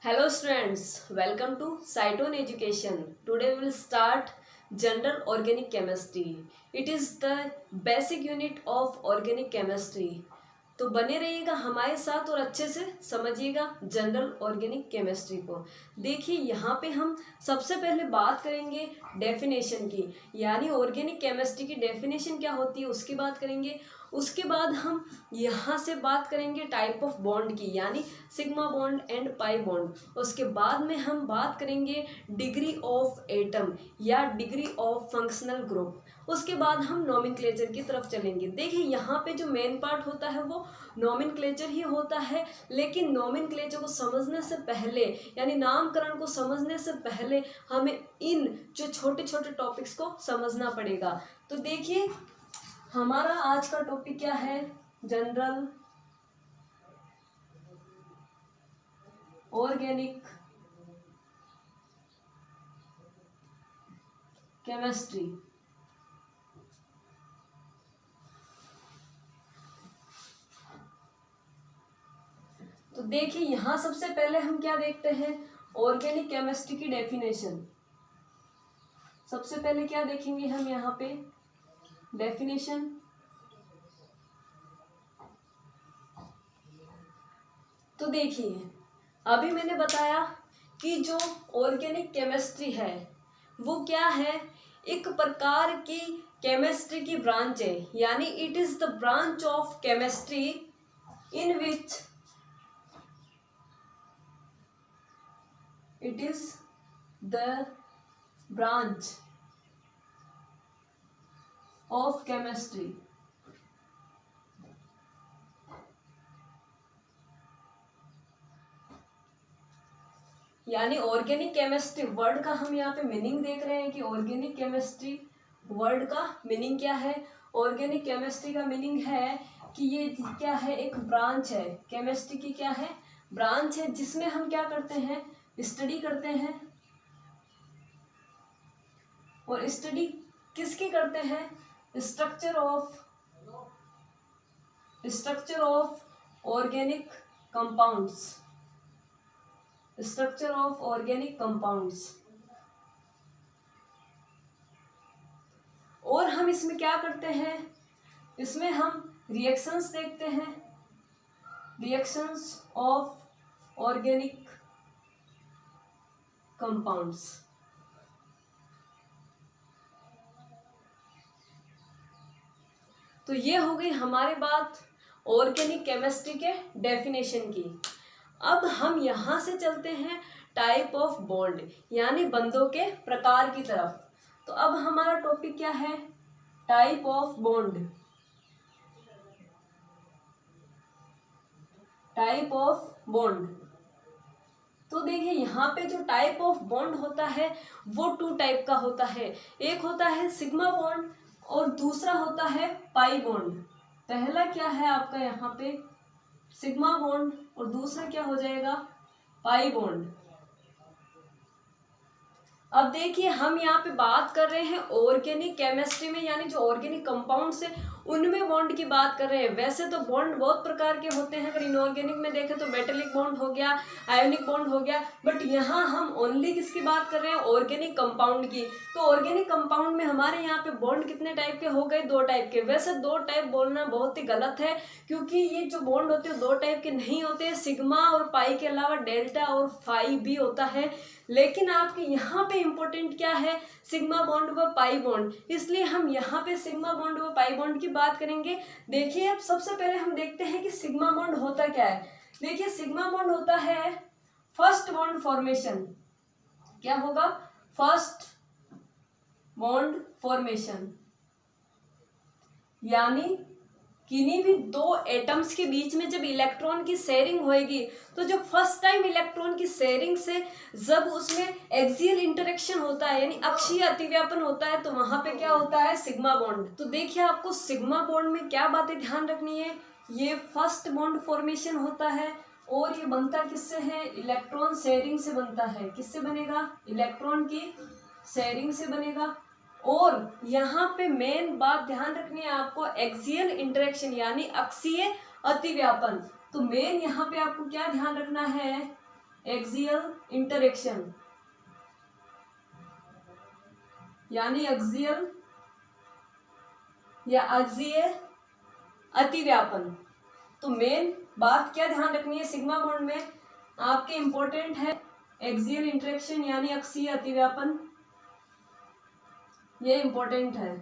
Hello students, welcome to Cytone Education. Today we will start General Organic Chemistry. It is the basic unit of organic chemistry. तो बने रहिएगा हमारे साथ और अच्छे से समझिएगा जनरल ऑर्गेनिक केमिस्ट्री को। देखिए यहाँ पे हम सबसे पहले बात करेंगे डेफिनेशन की, यानी ऑर्गेनिक केमिस्ट्री की डेफिनेशन क्या होती है उसकी बात करेंगे। उसके बाद हम यहाँ से बात करेंगे टाइप ऑफ बॉन्ड की, यानी sigma bond and pi bond. उसके बाद में हम बात करेंगे डिग्री ऑफ एटम या डिग्री ऑफ फंक्शनल ग्रुप। उसके बाद हम नॉमेनक्लेचर की तरफ चलेंगे। देखिए यहाँ पे जो मेन पार्ट होता है वो नॉमेनक्लेचर ही होता है, लेकिन नॉमेनक्लेचर को समझने से पहले यानी नामकरण को समझने से पहले हमें इन जो छोटे छोटे टॉपिक्स को समझना पड़ेगा। तो देखिए हमारा आज का टॉपिक क्या है, जनरल ऑर्गेनिक केमिस्ट्री। तो देखिए यहां सबसे पहले हम क्या देखते हैं, ऑर्गेनिक केमिस्ट्री की डेफिनेशन। सबसे पहले क्या देखेंगे हम यहाँ पे, डेफिनेशन। तो देखिए अभी मैंने बताया कि जो ऑर्गेनिक केमिस्ट्री है वो क्या है, एक प्रकार की केमिस्ट्री की ब्रांच है, यानी it is the branch of chemistry in which it is the branch of chemistry यानी ऑर्गेनिक केमिस्ट्री वर्ड का हम यहाँ पे मीनिंग देख रहे हैं कि ऑर्गेनिक केमिस्ट्री वर्ड का मीनिंग क्या है। ऑर्गेनिक केमिस्ट्री का मीनिंग है कि ये क्या है, एक ब्रांच है, केमिस्ट्री की क्या है, ब्रांच है, जिसमें हम क्या करते हैं, स्टडी करते हैं। और स्टडी किसकी करते हैं, structure of organic compounds, structure of organic compounds. और हम इसमें क्या करते हैं, इसमें हम रिएक्शंस देखते हैं, रिएक्शंस ऑफ ऑर्गेनिक कंपाउंड्स। तो ये हो गई हमारी बात ऑर्गेनिक केमिस्ट्री के डेफिनेशन की। अब हम यहां से चलते हैं टाइप ऑफ बॉन्ड यानी बंधों के प्रकार की तरफ। तो अब हमारा टॉपिक क्या है, type of bond. Type of bond. तो देखिए यहाँ पे जो टाइप ऑफ बॉन्ड होता है वो टू टाइप का होता है, एक होता है सिग्मा बॉन्ड और दूसरा होता है पाई बॉन्ड। पहला क्या है आपका यहाँ पे सिग्मा बॉन्ड और दूसरा क्या हो जाएगा, पाई बॉन्ड। अब देखिए हम यहाँ पे बात कर रहे हैं ऑर्गेनिक केमिस्ट्री में, यानी जो ऑर्गेनिक कंपाउंड्स है उनमें बॉन्ड की बात कर रहे हैं। वैसे तो बॉन्ड बहुत प्रकार के होते हैं, अगर इनऑर्गेनिक में देखें तो मेटेलिक बॉन्ड हो गया, आयोनिक बॉन्ड हो गया, बट यहाँ हम ओनली किसकी बात कर रहे हैं, ऑर्गेनिक कंपाउंड की। तो ऑर्गेनिक कंपाउंड में हमारे यहाँ पे बॉन्ड कितने टाइप के हो गए, दो टाइप के। वैसे दो टाइप बोलना बहुत ही गलत है, क्योंकि ये जो बॉन्ड होते हैं दो टाइप के नहीं होते, सिग्मा और पाई के अलावा डेल्टा और फाई भी होता है। लेकिन आपके यहाँ पे इम्पोर्टेंट क्या है, सिग्मा बॉन्ड व पाई बॉन्ड, इसलिए हम यहाँ पे सिग्मा बॉन्ड व पाई बॉन्ड की बात करेंगे। देखिए अब सबसे पहले हम देखते हैं कि सिग्मा बॉन्ड होता क्या है। देखिए सिग्मा बॉन्ड होता है फर्स्ट बॉन्ड फॉर्मेशन। क्या होगा, फर्स्ट बॉन्ड फॉर्मेशन, यानी किन्हीं भी दो एटम्स के बीच में जब इलेक्ट्रॉन की शेयरिंग होएगी, तो जब फर्स्ट टाइम इलेक्ट्रॉन की शेयरिंग से जब उसमें एक्सियल इंटरेक्शन होता है यानी अक्षीय अतिव्यापन होता है, तो वहां पे क्या होता है, सिग्मा बॉन्ड। तो देखिए आपको सिग्मा बॉन्ड में क्या बातें ध्यान रखनी है, ये फर्स्ट बॉन्ड फॉर्मेशन होता है और ये बनता किससे है, इलेक्ट्रॉन शेयरिंग से बनता है। किससे बनेगा, इलेक्ट्रॉन की शेयरिंग से बनेगा। और यहाँ पे मेन बात ध्यान रखनी है आपको, एक्सियल इंटरेक्शन यानी अक्षीय अतिव्यापन। तो मेन यहाँ पे आपको क्या ध्यान रखना है, एक्सियल इंटरेक्शन यानी एक्सियल या अक्षीय अतिव्यापन। तो मेन बात क्या ध्यान रखनी है सिग्मा बॉन्ड में आपके इम्पोर्टेंट है एक्सियल इंटरेक्शन यानी अक्षीय अतिव्यापन, ये इम्पोर्टेंट है।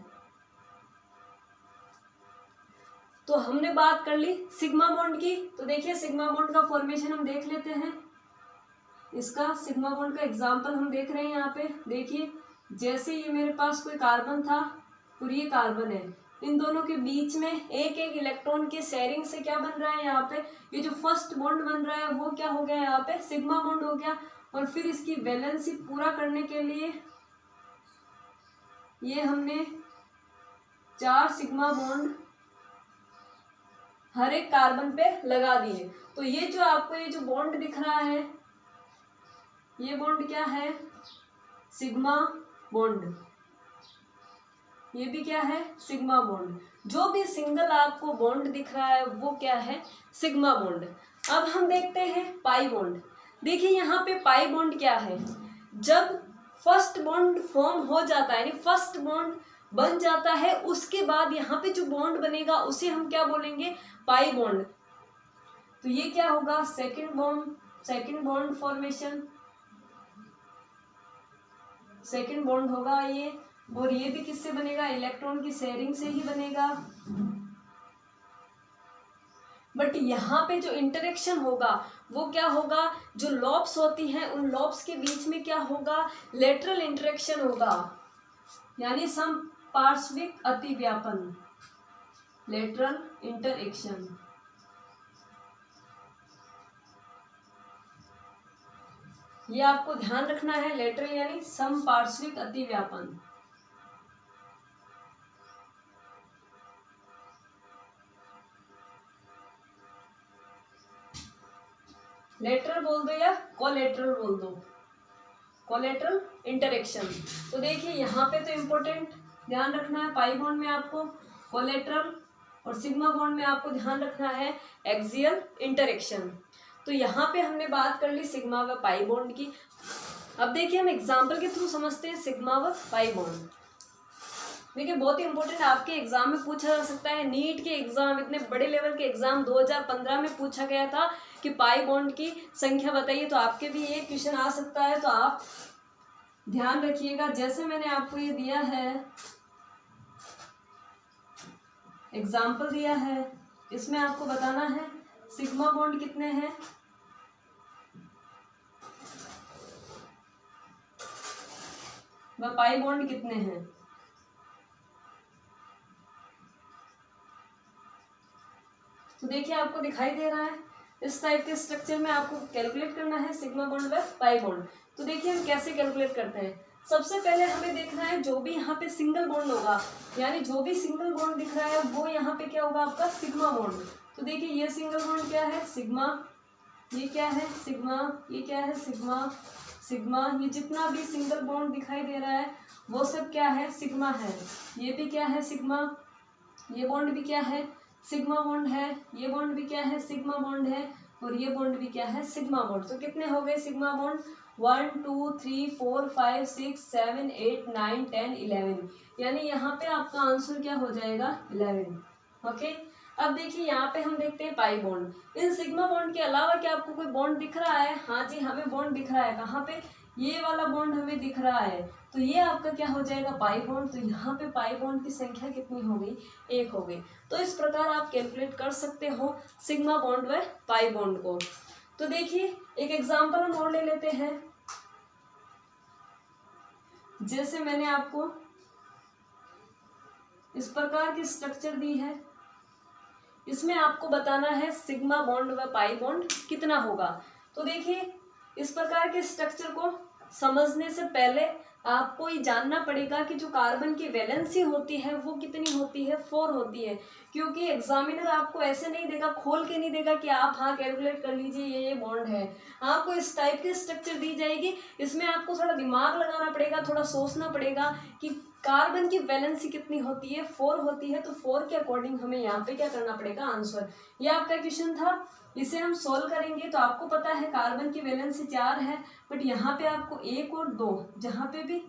तो हमने बात कर ली सिग्मा बॉन्ड की। तो देखिए सिग्मा बॉन्ड का फॉर्मेशन हम देख लेते हैं। इसका सिग्मा बॉन्ड का एग्जांपल हम देख रहे हैं यहाँ पे। देखिए जैसे ये मेरे पास कोई कार्बन था और ये कार्बन है, इन दोनों के बीच में एक एक इलेक्ट्रॉन के शेयरिंग से क्या बन रहा है यहाँ पे, ये जो फर्स्ट बॉन्ड बन रहा है वो क्या हो गया यहाँ पे सिग्मा बॉन्ड हो गया। और फिर इसकी वैलेंसी पूरा करने के लिए ये हमने 4 सिग्मा बॉन्ड हर एक कार्बन पे लगा दिए। तो ये जो आपको ये जो बॉन्ड दिख रहा है ये बॉन्ड क्या है सिग्मा बॉन्ड, ये भी क्या है सिग्मा बॉन्ड। जो भी सिंगल आपको बॉन्ड दिख रहा है वो क्या है सिग्मा बॉन्ड। अब हम देखते हैं पाई बॉन्ड। देखिए यहाँ पे पाई बॉन्ड क्या है, जब फर्स्ट बॉन्ड फॉर्म हो जाता है यानी फर्स्ट बॉन्ड बन जाता है उसके बाद यहाँ पे जो बॉन्ड बनेगा उसे हम क्या बोलेंगे पाई बॉन्ड। तो ये क्या होगा second bond formation, second bond होगा ये। और ये भी किससे बनेगा इलेक्ट्रॉन की शेयरिंग से ही बनेगा। बट यहाँ पे जो इंटरेक्शन होगा वो क्या होगा, जो लॉब्स होती हैं उन लॉब्स के बीच में क्या होगा लेटरल इंटरेक्शन होगा यानी समपार्श्विक अतिव्यापन, लेटरल इंटरेक्शन। ये आपको ध्यान रखना है, लेटरल यानी समपार्श्विक अतिव्यापन। लेटरल बोल दो या कोलेटरल बोल दो, कोलेटरल इंटरेक्शन। तो देखिए यहाँ पे तो इम्पोर्टेंट ध्यान रखना है पाई बॉन्ड में आपको कोलेटरल और सिग्मा बॉन्ड में आपको ध्यान रखना है एक्सियल इंटरेक्शन। तो यहाँ पे हमने बात कर ली सिग्मा व पाई बॉन्ड की। अब देखिए हम एग्जाम्पल के थ्रू समझते हैं सिग्मा व पाई बॉन्ड। देखिए बहुत ही इंपॉर्टेंट आपके एग्जाम में पूछा जा सकता है, नीट के एग्जाम इतने बड़े लेवल के एग्जाम 2015 में पूछा गया था कि पाई बॉन्ड की संख्या बताइए। तो आपके भी ये क्वेश्चन आ सकता है, तो आप ध्यान रखिएगा। जैसे मैंने आपको ये दिया है एग्जाम्पल दिया है, इसमें आपको बताना है सिग्मा बॉन्ड कितने हैं व पाई बॉन्ड कितने हैं। तो देखिए आपको दिखाई दे रहा है इस टाइप के स्ट्रक्चर में आपको कैलकुलेट करना है सिग्मा बॉन्ड व पाई बॉन्ड। तो देखिए हम कैसे कैलकुलेट करते हैं। सबसे पहले हमें देखना है जो भी यहाँ पे सिंगल बॉन्ड होगा यानी जो भी सिंगल बॉन्ड दिख रहा है वो यहाँ पे क्या होगा आपका सिग्मा बॉन्ड। तो देखिए ये सिंगल बॉन्ड क्या है सिग्मा, ये क्या है सिग्मा, ये क्या है सिग्मा सिग्मा, ये जितना भी सिंगल बॉन्ड दिखाई दे रहा है वो सब क्या है सिग्मा है। ये भी क्या है सिग्मा, ये बॉन्ड भी क्या है सिग्मा बॉन्ड है, ये बॉन्ड भी क्या है सिग्मा बॉन्ड है और ये बॉन्ड भी क्या है सिग्मा बॉन्ड। तो कितने हो गए सिग्मा बॉन्ड 1 2 3 4 5 6 7 8 9 10 11 यानी यहाँ पे आपका आंसर क्या हो जाएगा 11। ओके अब देखिए यहाँ पे हम देखते हैं pi bond. In sigma bond के अलावा क्या आपको कोई बॉन्ड दिख रहा है? हाँ जी हमें बॉन्ड दिख रहा है। कहाँ पे? ये वाला बॉन्ड हमें दिख रहा है। तो ये आपका क्या हो जाएगा पाई बॉन्ड। तो यहाँ पे पाई बॉन्ड की संख्या कितनी हो गई 1 हो गई। तो इस प्रकार आप कैलकुलेट कर सकते हो सिग्मा बॉन्ड व पाई बॉन्ड को। तो देखिए एक एग्जाम्पल हम और ले लेते हैं। जैसे मैंने आपको इस प्रकार की स्ट्रक्चर दी है, इसमें आपको बताना है सिग्मा बॉन्ड व पाई बॉन्ड कितना होगा। तो देखिए इस प्रकार के स्ट्रक्चर को समझने से पहले आपको ये जानना पड़ेगा कि जो कार्बन की वैलेंसी होती है वो कितनी होती है 4 होती है। क्योंकि एग्जामिनर आपको ऐसे नहीं देगा, खोल के नहीं देगा कि आप हाँ कैलकुलेट कर लीजिए ये बॉन्ड है। आपको इस टाइप की स्ट्रक्चर दी जाएगी, इसमें आपको थोड़ा दिमाग लगाना पड़ेगा, थोड़ा सोचना पड़ेगा कि कार्बन की वैलेंसी कितनी होती है, 4 होती है। तो 4 के अकॉर्डिंग हमें यहाँ पे क्या करना पड़ेगा, आंसर। ये आपका क्वेश्चन था, इसे हम सोल्व करेंगे। तो आपको पता है कार्बन की वैलेंसी 4 है, बट यहाँ पे आपको 1 और 2 जहाँ पे भी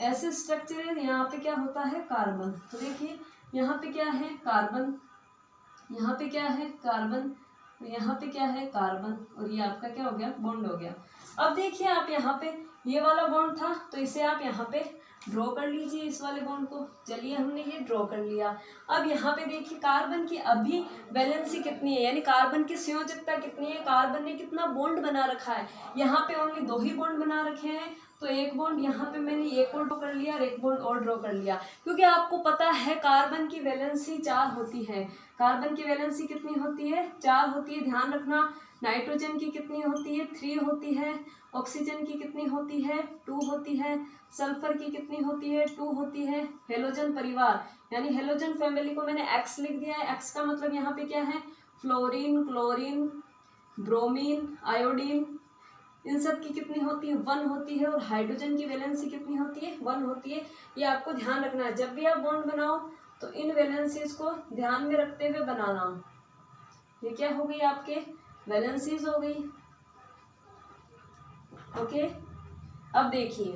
ऐसे स्ट्रक्चर है, यहाँ पे क्या होता है, कार्बन। तो देखिए यहाँ पे क्या है, कार्बन, यहाँ पे क्या है, कार्बन, यहाँ पे क्या है, कार्बन, और ये आपका क्या हो गया, बॉन्ड हो गया। अब देखिए आप यहाँ पे ये वाला बॉन्ड था, तो इसे आप यहाँ पे ड्रॉ कर लीजिए, इस वाले बॉन्ड को। चलिए हमने ये ड्रॉ कर लिया। अब यहाँ पे देखिए कार्बन की अभी वैलेंसी कितनी है, यानी कार्बन की संयोजकता कितनी है, कार्बन ने कितना बॉन्ड बना रखा है। यहाँ पे ओनली 2 ही बॉन्ड बना रखे हैं, तो एक बॉन्ड यहाँ पे मैंने एक और ड्रॉ कर लिया और एक बॉन्ड और ड्रॉ कर लिया, क्योंकि आपको पता है कार्बन की वैलेंसी 4 होती है। कार्बन की वैलेंसी कितनी होती है, 4 होती है, ध्यान रखना। नाइट्रोजन की कितनी होती है, 3 होती है। ऑक्सीजन की कितनी होती है, 2 होती है। सल्फर की कितनी होती है, 2 होती है। हेलोजन परिवार यानी हेलोजन फैमिली को मैंने एक्स लिख दिया है। एक्स का मतलब यहाँ पे क्या है, फ्लोरीन, क्लोरीन, ब्रोमीन, आयोडीन, इन सब की कितनी होती है, 1 होती है। और हाइड्रोजन की वैलेंसी कितनी होती है, 1 होती है। ये आपको ध्यान रखना है, जब भी आप बॉन्ड बनाओ तो इन वैलेंसीज को ध्यान में रखते हुए बनाना। ये क्या हो गई, आपके वैलेंसीज हो गई। ओके, अब देखिए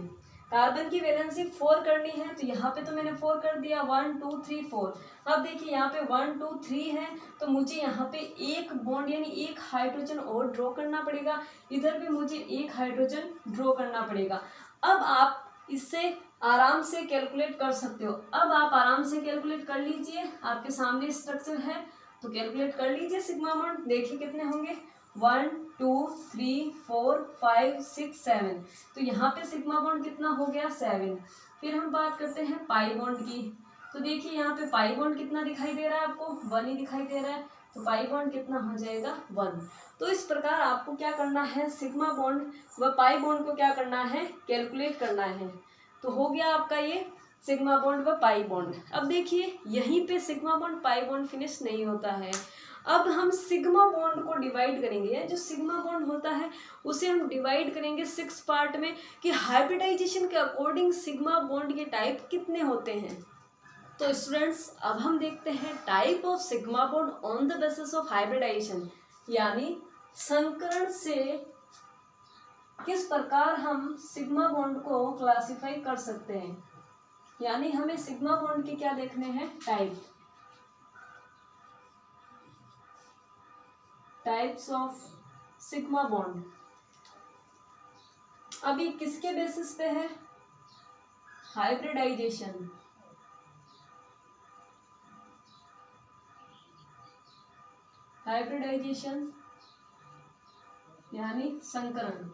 कार्बन की वैलेंसी 4 करनी है, तो यहाँ पे तो मैंने 4 कर दिया, 1 2 3 4। अब देखिए यहाँ पे 1 2 3 है, तो मुझे यहाँ पे एक बॉन्ड यानी एक हाइड्रोजन और ड्रॉ करना पड़ेगा। इधर भी मुझे एक हाइड्रोजन ड्रॉ करना पड़ेगा। अब आप इससे आराम से कैलकुलेट कर सकते हो। अब आप आराम से कैलकुलेट कर लीजिए, आपके सामने स्ट्रक्चर है, तो कैलकुलेट कर लीजिए सिग्मा बॉन्ड। देखिए कितने होंगे, 1 2 3 4 5 6 7। तो यहाँ पे सिग्मा बॉन्ड कितना हो गया, 7। फिर हम बात करते हैं पाई बॉन्ड की। तो देखिए यहाँ पे पाई बॉन्ड कितना दिखाई दे रहा है आपको, 1 ही दिखाई दे रहा है। तो पाई बॉन्ड कितना हो जाएगा, 1। तो इस प्रकार आपको क्या करना है, सिग्मा बॉन्ड व पाई बॉन्ड को क्या करना है, कैलकुलेट करना है। तो हो गया आपका ये सिग्मा बॉन्ड व पाई बॉन्ड। अब देखिए यहीं पे sigma bond pi bond finish नहीं होता है। अब हम सिग्मा बॉन्ड को डिवाइड करेंगे। जो सिग्मा बॉन्ड होता है उसे हम डिवाइड करेंगे 6 पार्ट में, कि हाइब्रिडाइजेशन के अकॉर्डिंग सिग्मा बॉन्ड के टाइप कितने होते हैं। तो स्टूडेंट्स अब हम देखते हैं type of sigma bond on the basis of hybridization, यानी संकरण से किस प्रकार हम सिग्मा बॉन्ड को क्लासिफाई कर सकते हैं। यानी हमें सिग्मा बॉन्ड के क्या देखने हैं, टाइप्स ऑफ सिग्मा बॉन्ड। अभी किसके बेसिस पे है, हाइब्रिडाइजेशन। हाइब्रिडाइजेशन यानी संकरण।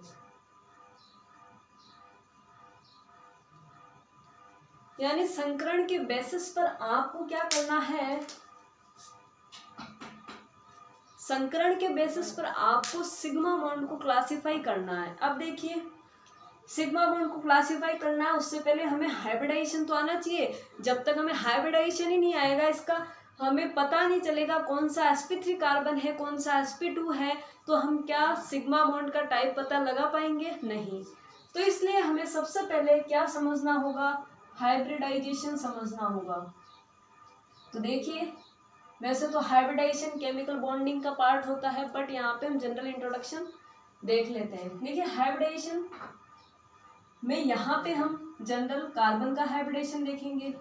यानी संकरण के बेसिस पर आपको क्या करना है, संकरण के बेसिस पर आपको सिग्मा बॉन्ड को क्लासिफाई करना है। अब देखिए सिग्मा बॉन्ड को क्लासिफाई करना है, उससे पहले हमें हाइब्रिडाइजेशन तो आना चाहिए। जब तक हमें हाइब्रिडाइजेशन ही नहीं आएगा, इसका हमें पता नहीं चलेगा कौन सा sp3 कार्बन है, कौन सा sp2 है, तो हम क्या सिग्मा बॉन्ड का टाइप पता लगा पाएंगे, नहीं। तो इसलिए हमें सबसे पहले क्या समझना होगा, हाइब्रिडाइजेशन समझना होगा। तो देखिए वैसे तो हाइब्रिडाइजेशन केमिकल बॉन्डिंग का पार्ट होता है, बट यहाँ पे हम जनरल इंट्रोडक्शन देख लेते हैं। देखिए हाइब्रिडाइजेशन में यहाँ पे हम जनरल कार्बन का हाइब्रिडेशन देखेंगे,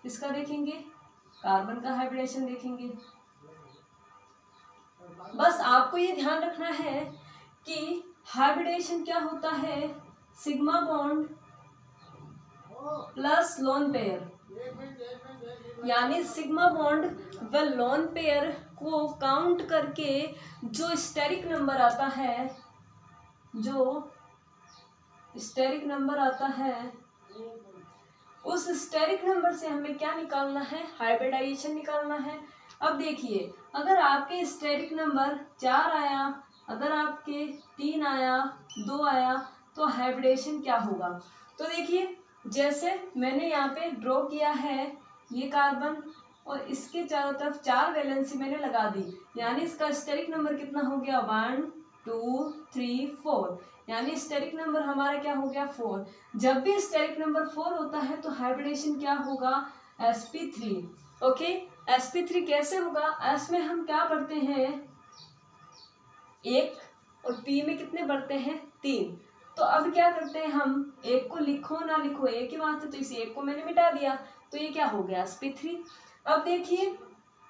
इसका देखेंगे, कार्बन का हाइब्रिडेशन देखेंगे। बस आपको ये ध्यान रखना है कि हाइब्रिडेशन क्या होता है, sigma bond plus lone pair, यानी सिग्मा बॉन्ड व लोन पेयर को काउंट करके जो स्टेरिक नंबर आता है, जो स्टेरिक नंबर आता है, उस स्टेरिक नंबर से हमें क्या निकालना है, हाइब्रिडाइजेशन निकालना है। अब देखिए अगर आपके स्टेरिक नंबर 4 आया, अगर आपके 3 आया, 2 आया, तो हाइब्रिडेशन क्या होगा। तो देखिए जैसे मैंने यहाँ पे ड्रॉ किया है ये कार्बन, और इसके चारों तरफ 4 वैलेंसी मैंने लगा दी, यानी इसका स्टेरिक नंबर कितना हो गया, 1 2 3 4, यानी स्टेरिक नंबर हमारा क्या हो गया 4। जब भी स्टेरिक नंबर 4 होता है तो हाइब्रिडेशन क्या होगा sp3। ओके, sp3 कैसे होगा, s में हम क्या पढ़ते हैं 1 और p में कितने बढ़ते हैं 3। तो अब क्या करते हैं हम, एक को लिखो ना लिखो एक ही बात है, तो इस एक को मैंने मिटा दिया तो ये क्या हो गया sp3। अब देखिए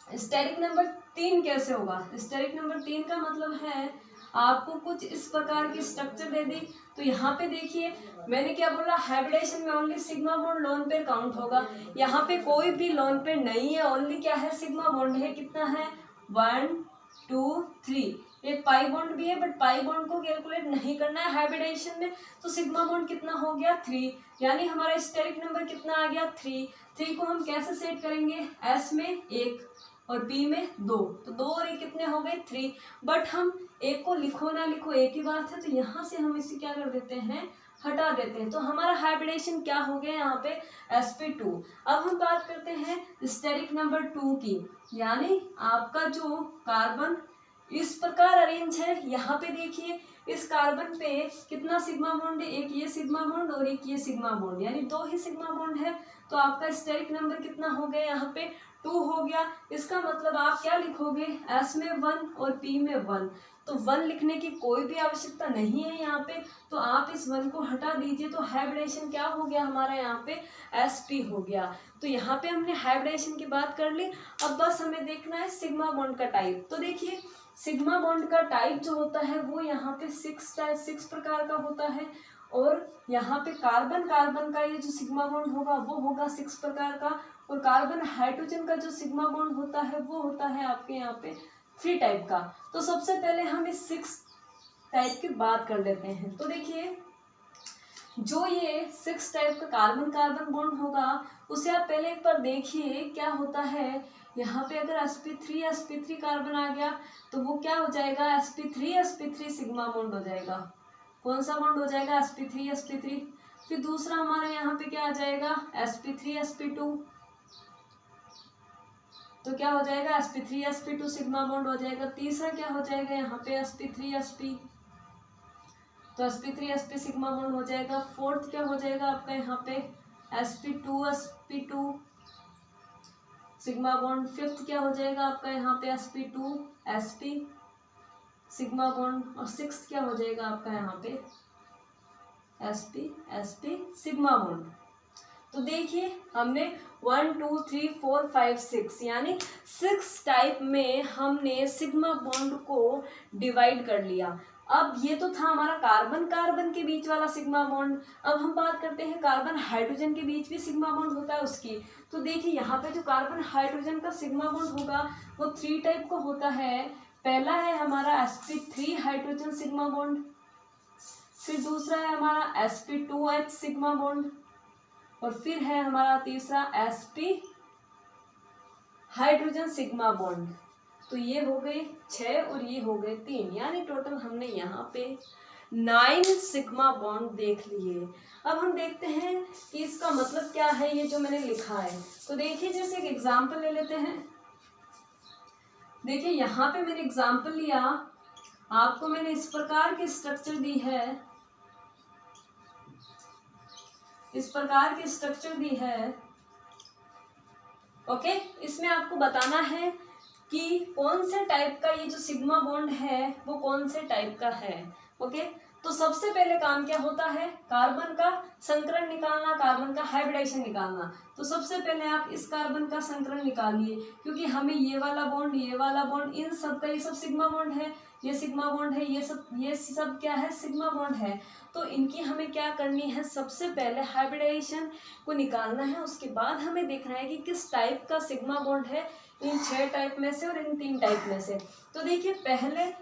स्टेरिक नंबर 3 कैसे होगा, स्टेरिक नंबर 3 का मतलब है आपको कुछ इस प्रकार की स्ट्रक्चर दे दी। तो यहाँ पे देखिए मैंने क्या बोला, हाइब्रिडेशन में only sigma bond lone pair count होगा। यहाँ पे कोई भी लोन पेयर नहीं है, ओनली क्या है सिग्मा बॉन्ड है। कितना है 1 2 3, एक पाई बॉन्ड भी है बट पाई बॉन्ड को कैलकुलेट नहीं करना है हाइब्रिडेशन में। तो सिग्मा बॉन्ड कितना हो गया 3, यानी हमारा स्टेरिक नंबर कितना आ गया 3 को हम कैसे सेट करेंगे, s में 1 और p में 2, तो 2 और 1 कितने हो गए 3। बट हम एक को लिखो ना लिखो एक ही बात है, तो यहाँ से हम इसे क्या कर देते हैं हटा देते हैं। तो हमारा हाइब्रिडेशन क्या हो गया यहाँ पे sp2। अब हम बात करते हैं स्टेरिक नंबर 2 की, यानी आपका जो कार्बन इस प्रकार अरेंज है। यहाँ पे देखिए इस कार्बन पे कितना सिग्मा बॉन्ड है, एक ये सिग्मा बॉन्ड और एक ये सिग्मा बॉन्ड, यानी 2 ही सिग्मा बॉन्ड है। तो आपका स्टेरिक नंबर कितना हो गया यहाँ पे 2 हो गया। इसका मतलब आप क्या लिखोगे, s में 1 और p में 1, तो 1 लिखने की कोई भी आवश्यकता नहीं है यहाँ पे, तो आप इस 1 को हटा दीजिए। तो हाइब्रिडेशन क्या हो गया हमारा यहाँ पे sp हो गया। तो यहाँ पे हमने हाइब्रिडेशन की बात कर ली। अब बस हमें देखना है सिग्मा बॉन्ड का टाइप। तो देखिए सिग्मा बॉन्ड का टाइप जो होता है वो यहाँ पे 6 प्रकार का होता है, और यहाँ पे कार्बन का ये जो सिग्मा बॉन्ड होगा वो होगा 6 प्रकार का, और कार्बन हाइड्रोजन का जो सिग्मा बॉन्ड होता है वो होता है आपके यहाँ पे 3 टाइप का। तो सबसे पहले हम इस 6 टाइप की बात कर लेते हैं। तो देखिए जो ये 6 टाइप का कार्बन बॉन्ड होगा उसे आप पहले एक बार देखिए क्या होता है। यहाँ पे अगर sp3 कार्बन आ गया तो वो क्या हो जाएगा sp3 सिग्मा बॉन्ड हो जाएगा। कौन सा बॉन्ड हो जाएगा sp3। फिर दूसरा हमारा यहाँ पे क्या आ जाएगा sp2, तो क्या हो जाएगा sp2 सिग्मा बॉन्ड हो जाएगा। तीसरा क्या हो जाएगा यहाँ पे sp3 तो sp3 सिग्मा बॉन्ड हो जाएगा। फोर्थ क्या हो जाएगा आपका यहाँ पे sp2 सिग्मा बॉन्ड। फिफ्थ क्या हो जाएगा आपका यहाँ पे sp सिग्मा बॉन्ड। और सिक्स्थ क्या हो जाएगा आपका यहाँ पे sp सिग्मा बॉन्ड। तो देखिए हमने 1 2 3 4 5 6 यानी 6 टाइप में हमने सिग्मा बॉन्ड को डिवाइड कर लिया। अब ये तो था हमारा कार्बन के बीच वाला सिग्मा बॉन्ड। अब हम बात करते हैं कार्बन हाइड्रोजन के बीच भी सिग्मा बॉन्ड होता है उसकी। तो देखिए यहाँ पे जो कार्बन हाइड्रोजन का सिग्मा बॉन्ड होगा वो 3 टाइप का होता है। पहला है हमारा sp3 हाइड्रोजन सिग्मा बॉन्ड, फिर दूसरा है हमारा sp2h सिग्मा बॉन्ड, और फिर है हमारा तीसरा sp हाइड्रोजन सिग्मा बॉन्ड। तो ये हो गए 6 और ये हो गए 3, यानी टोटल हमने यहाँ पे 9 सिग्मा बॉन्ड देख लिए। अब हम देखते हैं कि इसका मतलब क्या है ये जो मैंने लिखा है। तो देखिए जैसे एक एग्जाम्पल ले लेते हैं। देखिए यहाँ पे मैंने एग्जाम्पल लिया, आपको मैंने इस प्रकार की स्ट्रक्चर दी है, इस प्रकार की स्ट्रक्चर दी है। ओके, इसमें आपको बताना है कि कौन से टाइप का ये जो सिग्मा बॉन्ड है वो कौन से टाइप का है। ओके, तो सबसे पहले काम क्या होता है, कार्बन का संकरण निकालना, कार्बन का हाइब्रिडेशन निकालना। तो सबसे पहले आप इस कार्बन का संकरण निकालिए, क्योंकि हमें ये वाला बॉन्ड इन सब का ये सब सिग्मा बॉन्ड है, ये सिग्मा बॉन्ड है, ये सब क्या है सिग्मा बॉन्ड है। तो इनकी हमें क्या करनी है, सबसे पहले हाइब्रिडेशन को निकालना है। उसके बाद हमें देखना है कि किस टाइप का सिग्मा बॉन्ड है इन 6 टाइप में से और इन 3 टाइप में से। तो देखिए पहले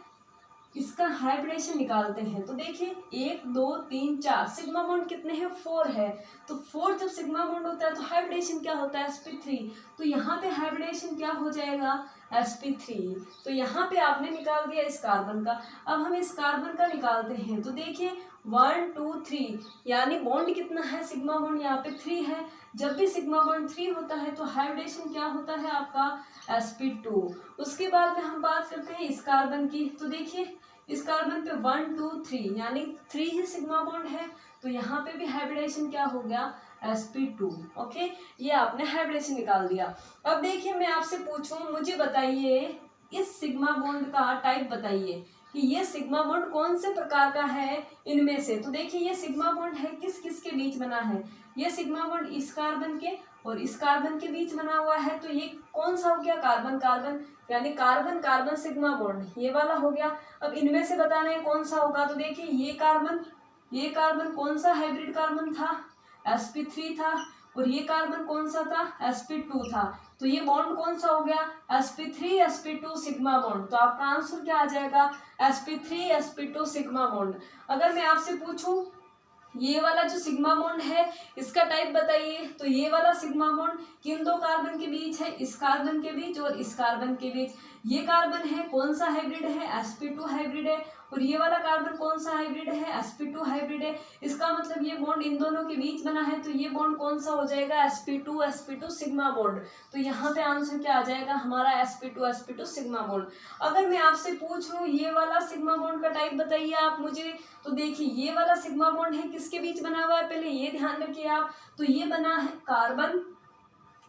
इसका हाइब्रिडेशन निकालते हैं। तो देखिए 1 2 3 4 सिग्मा बॉन्ड कितने हैं 4 है। तो 4 जब सिग्मा बॉन्ड होता है तो हाइब्रिडेशन क्या होता है sp3। तो यहाँ पे हाइब्रिडेशन क्या हो जाएगा sp3। तो यहाँ पे आपने निकाल दिया इस कार्बन का। अब हम इस कार्बन का निकालते हैं। तो देखिए 1 2 3 यानी बॉन्ड कितना है, सिग्मा बॉन्ड यहाँ पे 3 है। जब भी सिग्मा बॉन्ड 3 होता है तो हाइब्रिडेशन क्या होता है आपका sp2। उसके बाद में हम बात करते हैं इस कार्बन की। तो देखिए इस कार्बन पे 1 2 3 यानी 3 ही सिग्मा बॉन्ड है, तो यहाँ पे भी हाइब्रिडेशन क्या हो गया, sp2। ओके, ये आपने हाइब्रिडेशन निकाल दिया। अब देखिए मैं आपसे पूछूं, मुझे बताइए इस सिग्मा बॉन्ड का टाइप बताइए कि ये सिग्मा बॉन्ड कौन से प्रकार का है इनमें से। तो देखिए ये सिग्मा बॉन्ड है किस किस के बीच बना है, ये सिग्मा बॉन्ड इस कार्बन के और इस कार्बन के बीच बना हुआ है, तो ये कौन सा हो गया, कार्बन कार्बन, यानी कार्बन कार्बन सिग्मा बॉन्ड ये वाला हो गया। अब इनमें से बताना है कौन सा होगा, तो देखिए ये कार्बन कौन सा हाइब्रिड कार्बन था, sp3 था, और ये कार्बन कौन सा था, sp2 था, तो ये बॉन्ड कौन सा हो गया, sp3 sp2 सिग्मा बॉन्ड। तो आपका आंसर क्या आ जाएगा, sp3 sp2 सिग्मा बॉन्ड। अगर मैं आपसे पूछूं ये वाला जो सिग्मा बॉन्ड है इसका टाइप बताइए, तो ये वाला सिग्मा बॉन्ड किन दो कार्बन के बीच है, इस कार्बन के बीच और इस कार्बन के बीच। ये कार्बन है कौन सा हाइब्रिड है, sp2 हाइब्रिड है, और ये वाला कार्बन कौन सा हाइब्रिड है, sp2 हाइब्रिड है। इसका मतलब ये बॉन्ड इन दोनों के बीच बना है, तो ये बॉन्ड कौन सा हो जाएगा, sp2 सिग्मा बॉन्ड। तो यहाँ पे आंसर क्या आ जाएगा हमारा, sp2 सिग्मा बॉन्ड। अगर मैं आपसे पूछ लूँ ये वाला सिग्मा बॉन्ड का टाइप बताइए आप मुझे, तो देखिए ये वाला सिग्मा बॉन्ड है किसके बीच बना हुआ है, पहले ये ध्यान रखिए आप, तो ये बना है कार्बन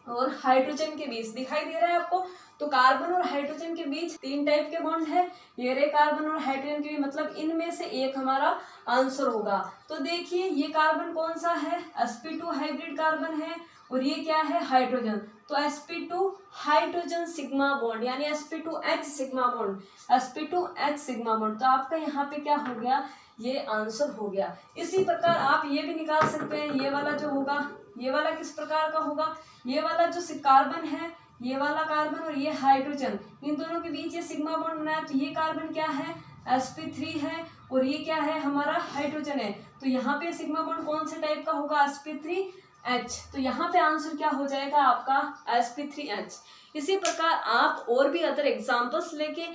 और हाइड्रोजन के बीच, दिखाई दे रहा है आपको। तो कार्बन और हाइड्रोजन के बीच 3 टाइप के बॉन्ड है, ये रे कार्बन और हाइड्रोजन के बीच, मतलब इनमें से एक हमारा आंसर होगा। तो देखिए ये कार्बन कौन सा है, sp2 हाइब्रिड कार्बन है, और ये क्या है, हाइड्रोजन। तो sp2 हाइड्रोजन सिग्मा बॉन्ड यानी sp2h sigma bond, sp2h sigma bond. तो आपका यहाँ पे क्या हो गया, ये आंसर हो गया। इसी प्रकार आप ये भी निकाल सकते हैं, ये वाला जो होगा, ये वाला किस प्रकार का होगा, ये वाला जो कार्बन है, ये वाला कार्बन और ये हाइड्रोजन, इन दोनों के बीच ये सिग्मा बॉन्ड बना है, तो ये कार्बन क्या है, sp3 है, और ये क्या है हमारा हाइड्रोजन है। तो यहाँ पे सिग्मा बॉन्ड कौन से टाइप का होगा, sp3h। तो यहाँ पे आंसर क्या हो जाएगा आपका, sp3h। इसी प्रकार आप और भी अदर एग्जाम्पल्स लेके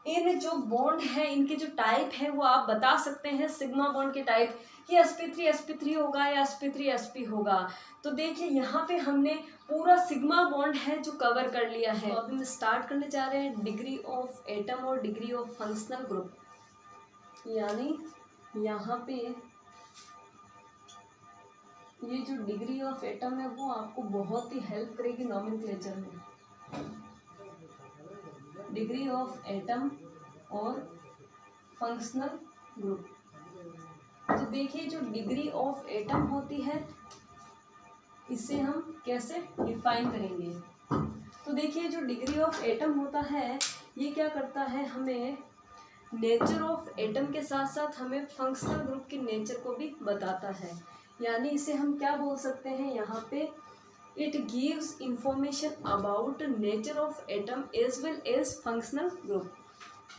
इन जो बॉन्ड है इनके जो टाइप है वो आप बता सकते हैं, सिग्मा बॉन्ड के टाइप, ये sp3 होगा या sp3sp होगा। तो देखिए यहाँ पे हमने पूरा सिग्मा बॉन्ड है जो कवर कर लिया है। तो अभी हम स्टार्ट करने जा रहे हैं डिग्री ऑफ एटम और डिग्री ऑफ फंक्शनल ग्रुप, यानी यहाँ पे ये जो डिग्री ऑफ एटम है वो आपको बहुत ही हेल्प करेगी नॉमेनक्लेचर में, डिग्री ऑफ एटम और फंक्शनल ग्रुप। तो देखिए जो डिग्री ऑफ एटम होती है इसे हम कैसे डिफाइन करेंगे। तो देखिए जो डिग्री ऑफ एटम होता है ये क्या करता है, हमें नेचर ऑफ एटम के साथ साथ हमें फंक्शनल ग्रुप के नेचर को भी बताता है। यानी इसे हम क्या बोल सकते हैं यहाँ पे, it gives information about nature of atom as well as functional group.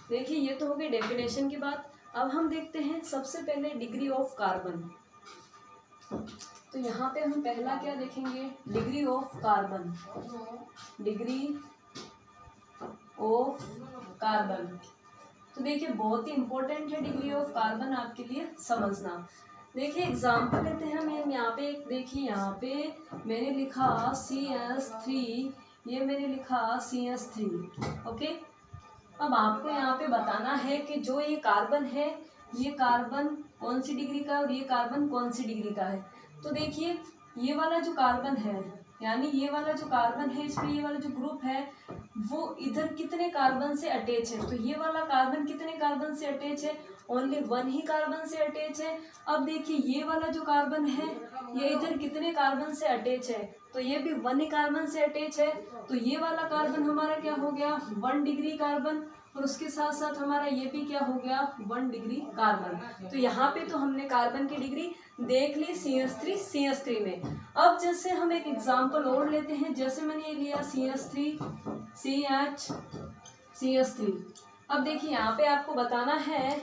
देखिए ये तो हो गई डेफिनेशन की बात। अब हम देखते हैं सबसे पहले डिग्री ऑफ कार्बन। तो यहाँ पे हम पहला क्या देखेंगे, degree of carbon, degree of carbon. तो देखिए बहुत ही इंपॉर्टेंट है डिग्री ऑफ कार्बन आपके लिए समझना। देखिए एग्जाम्पल लेते हैं हम यहाँ पे, देखिए यहाँ पे मैंने लिखा CS3, ये मैंने लिखा CS3। ओके, अब आपको यहाँ पे बताना है कि जो ये कार्बन है ये कार्बन कौन सी डिग्री का है और ये कार्बन कौन सी डिग्री का है। तो देखिए ये वाला जो कार्बन है, यानी ये वाला जो कार्बन है इसमें ये वाला जो ग्रुप है वो इधर कितने कार्बन से अटैच है। तो ये वाला कार्बन कितने कार्बन से अटैच है, ओनली 1 ही कार्बन से अटैच है। अब देखिए ये वाला जो कार्बन है ये इधर कितने कार्बन से अटैच है, तो ये भी 1 ही कार्बन से अटैच है। तो ये वाला कार्बन हमारा क्या हो गया, 1 डिग्री कार्बन, और उसके साथ साथ हमारा ये भी क्या हो गया, 1 डिग्री कार्बन। तो यहाँ पे तो हमने कार्बन की डिग्री देख ली CS3 में। अब जैसे हम एक एग्जांपल और लेते हैं, जैसे मैंने ये लिया CS3 CH CS3। अब देखिए यहाँ पे आपको बताना है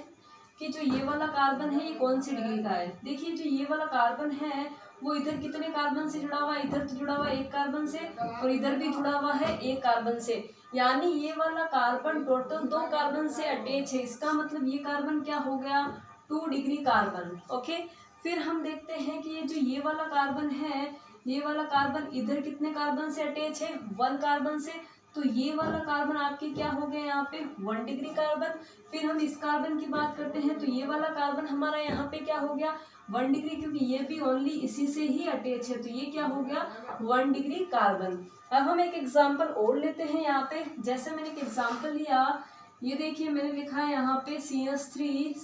कि जो ये वाला कार्बन है ये कौन सी डिग्री का है। देखिए जो ये वाला कार्बन है वो इधर कितने कार्बन से जुड़ा हुआ है, इधर तो जुड़ा हुआ है 1 कार्बन से और इधर भी जुड़ा हुआ है 1 कार्बन से, यानी ये वाला कार्बन टोटल 2 कार्बन से अटैच है। इसका मतलब ये कार्बन क्या हो गया, 2 डिग्री कार्बन। ओके, फिर हम देखते हैं कि ये जो ये वाला कार्बन है, ये वाला कार्बन इधर कितने कार्बन से अटैच है, 1 कार्बन से, तो ये वाला कार्बन आपके क्या हो गया यहाँ पे 1 डिग्री कार्बन। फिर हम इस कार्बन की बात करते हैं तो ये वाला कार्बन हमारा यहाँ पे क्या हो गया 1 डिग्री, क्योंकि ये भी ओनली इसी से ही अटैच है, तो ये क्या हो गया 1 डिग्री कार्बन। अब हम एक एग्जाम्पल और लेते हैं यहाँ पे। जैसे मैंने एक एग्जाम्पल लिया, ये देखिए मैंने लिखा है यहाँ पे CH3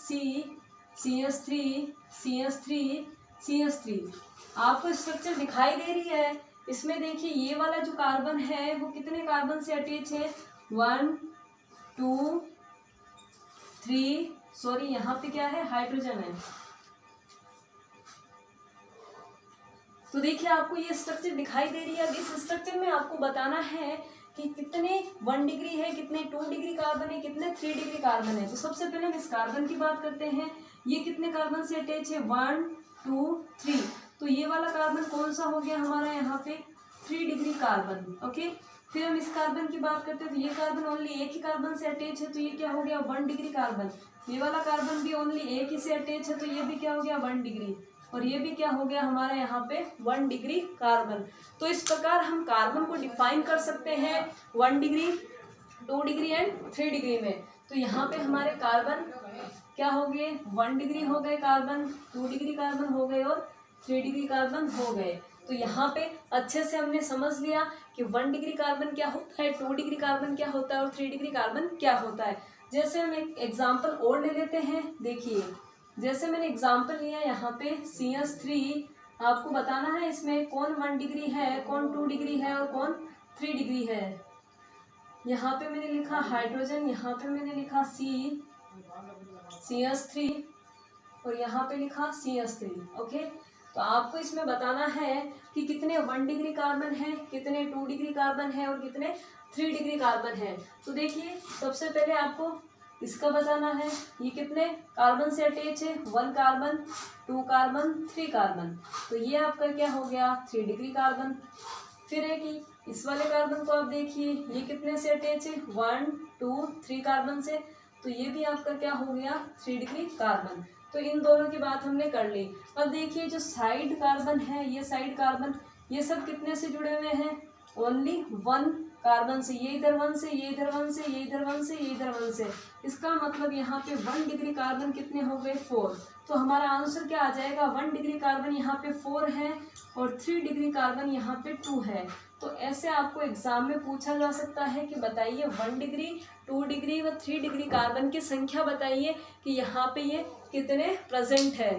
आपको स्ट्रक्चर दिखाई दे रही है। इसमें देखिए ये वाला जो कार्बन है वो कितने कार्बन से अटैच है 1 2 3, सॉरी यहाँ पे क्या है हाइड्रोजन है। तो देखिए आपको ये स्ट्रक्चर दिखाई दे रही है। अब इस स्ट्रक्चर में आपको बताना है कि कितने 1 डिग्री है, कितने 2 डिग्री कार्बन है, कितने 3 डिग्री कार्बन है। तो सबसे पहले हम इस कार्बन की बात करते हैं। ये कितने कार्बन से अटैच है 1 2 3, तो ये वाला कार्बन कौन सा हो गया हमारा यहाँ पे 3 डिग्री कार्बन। ओके, फिर हम इस कार्बन की बात करते हैं तो ये कार्बन ओनली एक ही कार्बन से अटैच है, तो ये क्या हो गया 1 डिग्री कार्बन। ये वाला कार्बन भी ओनली एक ही से अटैच है, तो ये भी क्या हो गया 1 डिग्री, और ये भी क्या हो गया हमारा यहाँ पे 1 डिग्री कार्बन। तो इस प्रकार हम कार्बन को डिफाइन कर सकते हैं 1 डिग्री 2 डिग्री एंड 3 डिग्री में। तो यहाँ पे हमारे कार्बन क्या हो गए 1 डिग्री हो गए कार्बन, 2 डिग्री कार्बन हो गए और 3 डिग्री कार्बन हो गए। तो यहाँ पे अच्छे से हमने समझ लिया कि 1 डिग्री कार्बन क्या होता है, 2 डिग्री कार्बन क्या होता है और 3 डिग्री कार्बन क्या होता है। जैसे हम एक एग्जाम्पल और ले लेते हैं। देखिए जैसे मैंने एग्जाम्पल लिया यहाँ पे CH3, आपको बताना है इसमें कौन 1 डिग्री है, कौन 2 डिग्री है और कौन 3 डिग्री है। यहाँ पे मैंने लिखा हाइड्रोजन, यहाँ पे मैंने लिखा CH3 और यहाँ पे लिखा CH3। ओके, तो आपको इसमें बताना है कि कितने 1 डिग्री कार्बन है, कितने 2 डिग्री कार्बन है और कितने 3 डिग्री कार्बन है। तो देखिए सबसे पहले आपको इसका बताना है ये कितने कार्बन से अटैच है 1 कार्बन 2 कार्बन 3 कार्बन, तो ये आपका क्या हो गया 3 डिग्री कार्बन। फिर है कि इस वाले कार्बन को आप देखिए ये कितने से अटैच है 1 2 3 कार्बन से, तो ये भी आपका क्या हो गया 3 डिग्री कार्बन। तो इन दोनों की बात हमने कर ली। अब देखिए जो साइड कार्बन है, ये साइड कार्बन ये सब कितने से जुड़े हुए हैं ओनली 1 कार्बन से, ये इधर 1 से, ये इधर 1 से, ये इधर 1 से, ये इधर 1 से। इसका मतलब यहाँ पे 1 डिग्री कार्बन कितने हो गए 4। तो हमारा आंसर क्या आ जाएगा 1 डिग्री कार्बन यहाँ पे 4 है और 3 डिग्री कार्बन यहाँ पे 2 है। तो ऐसे आपको एग्जाम में पूछा जा सकता है कि बताइए 1 डिग्री 2 डिग्री व 3 डिग्री कार्बन की संख्या बताइए कि यहाँ पे ये कितने प्रेजेंट है।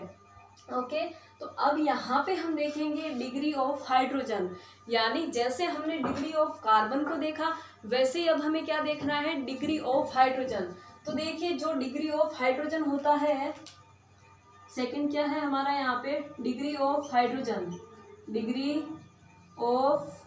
ओके, तो अब यहाँ पे हम देखेंगे डिग्री ऑफ हाइड्रोजन, यानी जैसे हमने डिग्री ऑफ कार्बन को देखा वैसे ही अब हमें क्या देखना है डिग्री ऑफ हाइड्रोजन। तो देखिए जो डिग्री ऑफ हाइड्रोजन होता है, सेकंड क्या है हमारा यहाँ पे degree of hydrogen, degree of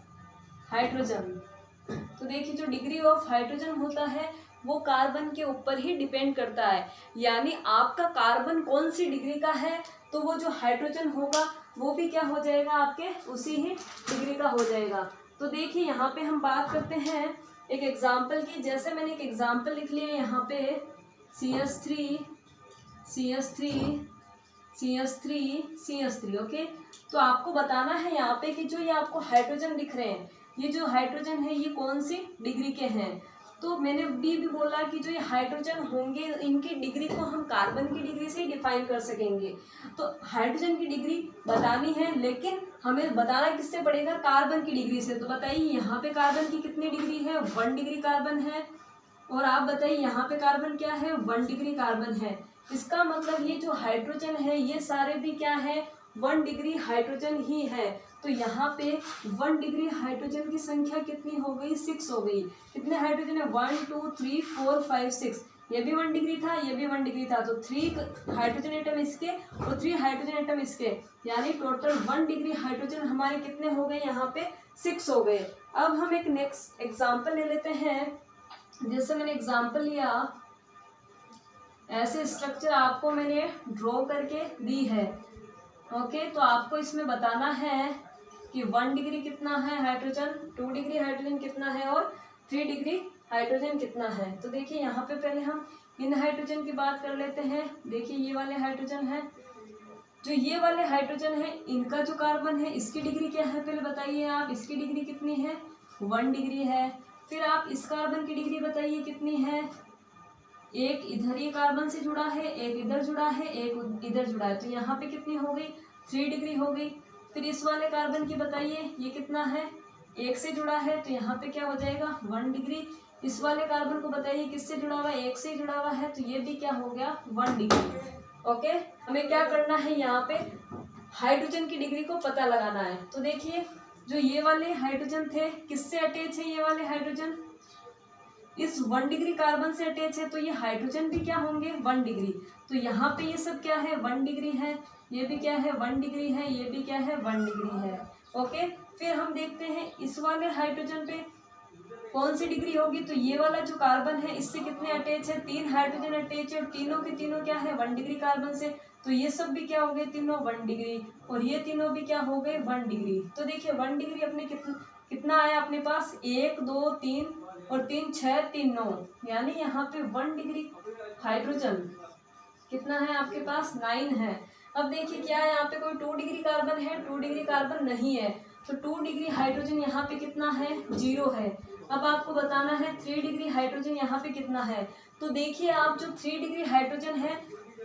hydrogen. तो देखिए जो डिग्री ऑफ हाइड्रोजन होता है वो कार्बन के ऊपर ही डिपेंड करता है, यानी आपका कार्बन कौन सी डिग्री का है तो वो जो हाइड्रोजन होगा वो भी क्या हो जाएगा आपके उसी ही डिग्री का हो जाएगा। तो देखिए यहाँ पे हम बात करते हैं एक एग्जाम्पल की। जैसे मैंने एक एग्जाम्पल लिख लिया यहाँ पे CH3 ओके। तो आपको बताना है यहाँ पे कि जो ये आपको हाइड्रोजन दिख रहे हैं, ये जो हाइड्रोजन है ये कौन सी डिग्री के हैं। तो मैंने भी बोला कि जो ये हाइड्रोजन होंगे इनकी डिग्री को हम कार्बन की डिग्री से ही डिफाइन कर सकेंगे। तो हाइड्रोजन की डिग्री बतानी है, लेकिन हमें बताना किससे पड़ेगा कार्बन की डिग्री से। तो बताइए यहाँ पे कार्बन की कितनी डिग्री है 1 डिग्री कार्बन है, और आप बताइए यहाँ पे कार्बन क्या है 1 डिग्री कार्बन है। इसका मतलब ये जो हाइड्रोजन है ये सारे भी क्या है 1 डिग्री हाइड्रोजन ही है। तो यहाँ पे 1 डिग्री हाइड्रोजन की संख्या कितनी हो गई 6 हो गई। कितने हाइड्रोजन है 1 2 3 4 5 6, ये भी 1 डिग्री था, ये भी 1 डिग्री था, तो 3 हाइड्रोजन एटम इसके और 3 हाइड्रोजन एटम इसके, यानी टोटल 1 डिग्री हाइड्रोजन हमारे कितने हो गए यहाँ पे 6 हो गए। अब हम एक नेक्स्ट एग्जाम्पल ले लेते हैं। जैसे मैंने एग्जाम्पल लिया, ऐसे स्ट्रक्चर आपको मैंने ड्रॉ करके दी है। ओके, तो आपको इसमें बताना है कि 1 डिग्री कितना है हाइड्रोजन, 2 डिग्री हाइड्रोजन कितना है और 3 डिग्री हाइड्रोजन कितना है। तो देखिए यहाँ पे पहले हम इन हाइड्रोजन की बात कर लेते हैं। देखिए ये वाले हाइड्रोजन है, जो ये वाले हाइड्रोजन है इनका जो कार्बन है इसकी डिग्री क्या है पहले बताइए आप। इसकी डिग्री कितनी है 1 डिग्री है। फिर आप इस कार्बन की डिग्री बताइए कितनी है। एक इधर ये कार्बन से जुड़ा है, एक इधर जुड़ा है, एक इधर जुड़ा है, तो यहाँ पे कितनी हो गई 3 डिग्री हो गई। फिर इस वाले कार्बन की बताइए ये कितना है, एक से जुड़ा है, तो यहाँ पे क्या हो जाएगा 1 डिग्री। इस वाले कार्बन को बताइए किससे जुड़ा हुआ है, एक से जुड़ा हुआ है, तो ये भी क्या हो गया 1 डिग्री। ओके, हमें क्या करना है यहाँ पे हाइड्रोजन की डिग्री को पता लगाना है। तो देखिए जो ये वाले हाइड्रोजन थे किससे अटैच है, ये वाले हाइड्रोजन इस 1 डिग्री कार्बन से अटैच है, तो ये हाइड्रोजन भी क्या होंगे 1 डिग्री। तो यहाँ पे ये सब क्या है 1 डिग्री है, ये भी क्या है 1 डिग्री है, ये भी क्या है 1 डिग्री है। ओके, फिर हम देखते हैं इस वाले हाइड्रोजन पे कौन सी डिग्री होगी। तो ये वाला जो कार्बन है इससे कितने अटैच है, 3 हाइड्रोजन अटैच है, और तीनों के तीनों क्या है 1 डिग्री कार्बन से, तो ये सब भी क्या हो गए तीनों 1 डिग्री, और ये तीनों भी क्या हो गए 1 डिग्री। तो देखिए 1 डिग्री अपने कितना आया अपने पास 1 2 3 और 3 6 3 9, यानी यहाँ पे 1 डिग्री हाइड्रोजन कितना है आपके पास 9 है। अब देखिए क्या है यहाँ पे कोई 2 डिग्री कार्बन है, 2 डिग्री कार्बन नहीं है, तो 2 डिग्री हाइड्रोजन यहाँ पे कितना है 0 है। अब आपको बताना है 3 डिग्री हाइड्रोजन यहाँ पे कितना है। तो देखिए आप जो 3 डिग्री हाइड्रोजन है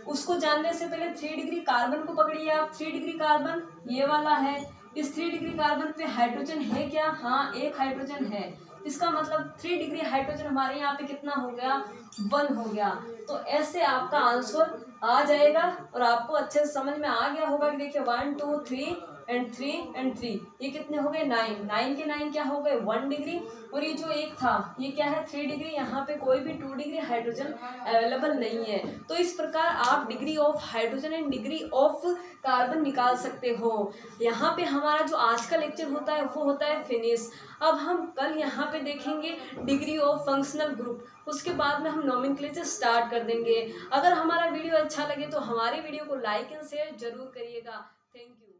उसको जानने से पहले 3 डिग्री कार्बन को पकड़िए आप। 3 डिग्री कार्बन ये वाला है, इस 3 डिग्री कार्बन पे हाइड्रोजन है क्या, हाँ एक हाइड्रोजन है। इसका मतलब 3 डिग्री हाइड्रोजन हमारे यहाँ पे कितना हो गया 1 हो गया। तो ऐसे आपका आंसर आ जाएगा और आपको अच्छे से समझ में आ गया होगा कि देखिए 1 2 3 एंड 3 एंड 3 ये कितने हो गए 9, 9 के 9 क्या हो गए 1 डिग्री, और ये जो एक था ये क्या है 3 डिग्री। यहाँ पे कोई भी 2 डिग्री हाइड्रोजन अवेलेबल नहीं है। तो इस प्रकार आप degree of hydrogen and degree of carbon निकाल सकते हो। यहाँ पे हमारा जो आज का लेक्चर होता है वो होता है फिनिश। अब हम कल यहाँ पे देखेंगे डिग्री ऑफ फंक्शनल ग्रुप, उसके बाद में हम नोमेनक्लेचर स्टार्ट कर देंगे। अगर हमारा वीडियो अच्छा लगे तो हमारे वीडियो को लाइक एंड शेयर जरूर करिएगा। Thank you.